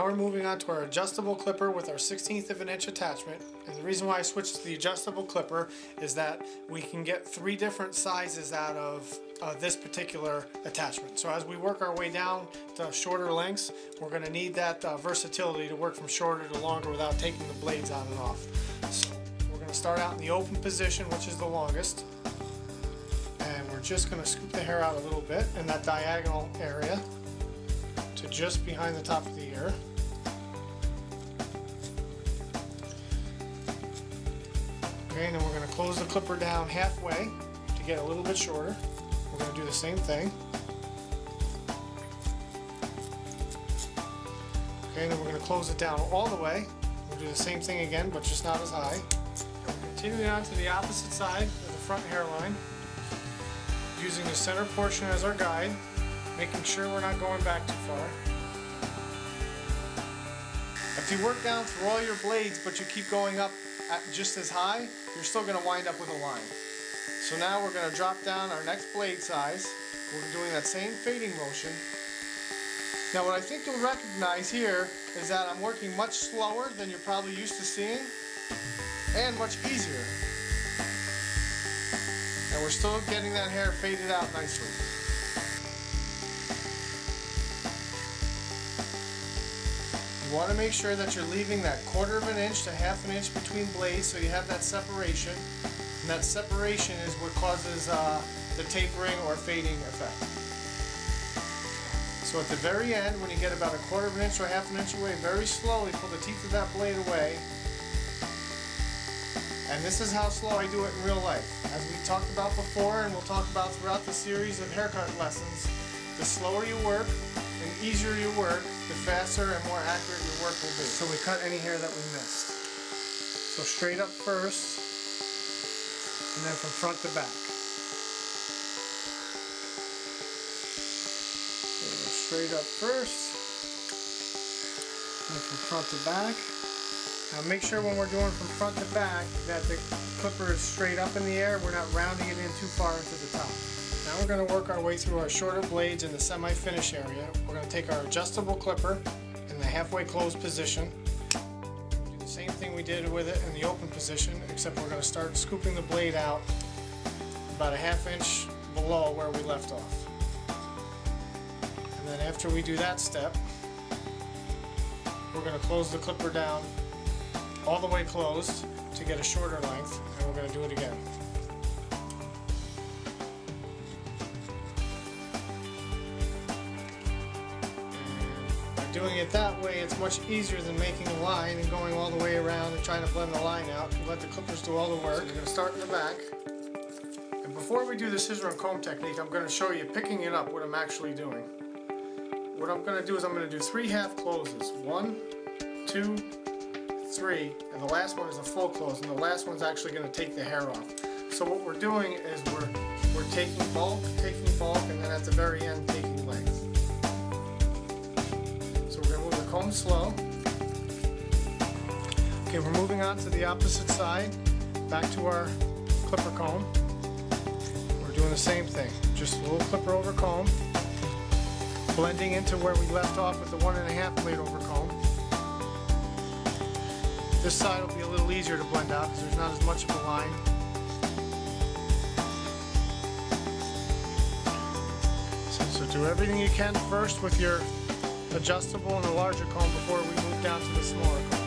Now we're moving on to our adjustable clipper with our 1/16 of an inch attachment. And the reason why I switched to the adjustable clipper is that we can get 3 different sizes out of this particular attachment. So as we work our way down to shorter lengths, we're going to need that versatility to work from shorter to longer without taking the blades on and off. So we're going to start out in the open position, which is the longest. And we're just going to scoop the hair out a little bit in that diagonal area to just behind the top of the ear. Okay, and then we're going to close the clipper down halfway to get a little bit shorter. We're going to do the same thing. Okay, and then we're going to close it down all the way. We'll do the same thing again, but just not as high. Continuing on to the opposite side of the front hairline, using the center portion as our guide, making sure we're not going back too far. If you work down through all your blades but you keep going up at just as high, you're still going to wind up with a line. So now we're going to drop down our next blade size. We're doing that same fading motion. Now what I think you'll recognize here is that I'm working much slower than you're probably used to seeing, and much easier. And we're still getting that hair faded out nicely. You want to make sure that you're leaving that 1/4 of an inch to 1/2 an inch between blades so you have that separation. And that separation is what causes the tapering or fading effect. So at the very end, when you get about 1/4 of an inch or 1/2 an inch away, very slowly pull the teeth of that blade away. And this is how slow I do it in real life. As we talked about before, and we'll talk about throughout the series of haircut lessons, the slower you work and easier you work, the faster and more accurate your work will be. So we cut any hair that we missed. So straight up first, and then from front to back. So straight up first, and from front to back. Now make sure when we're doing from front to back that the clipper is straight up in the air. We're not rounding it in too far into the top. Now we're going to work our way through our shorter blades in the semi-finish area. We're going to take our adjustable clipper in the halfway closed position. Do the same thing we did with it in the open position, except we're going to start scooping the blade out about 1/2 inch below where we left off. And then after we do that step, we're going to close the clipper down all the way closed to get a shorter length, and we're going to do it again. And by doing it that way, it's much easier than making a line and going all the way around and trying to blend the line out. You let the clippers do all the work. So we're going to start in the back. And before we do the scissor and comb technique, I'm going to show you picking it up, what I'm actually doing. What I'm going to do is I'm going to do 3 half closes. 1, 2, 3, and the last one is a full close, and the last one's actually going to take the hair off. So what we're doing is we're taking bulk, and then at the very end taking length. So we're going to move the comb slow. Okay, we're moving on to the opposite side, back to our clipper comb. We're doing the same thing, just a little clipper over comb, blending into where we left off with the 1.5 blade over comb. This side will be a little easier to blend out because there's not as much of a line. So do everything you can first with your adjustable and the larger comb before we move down to the smaller comb.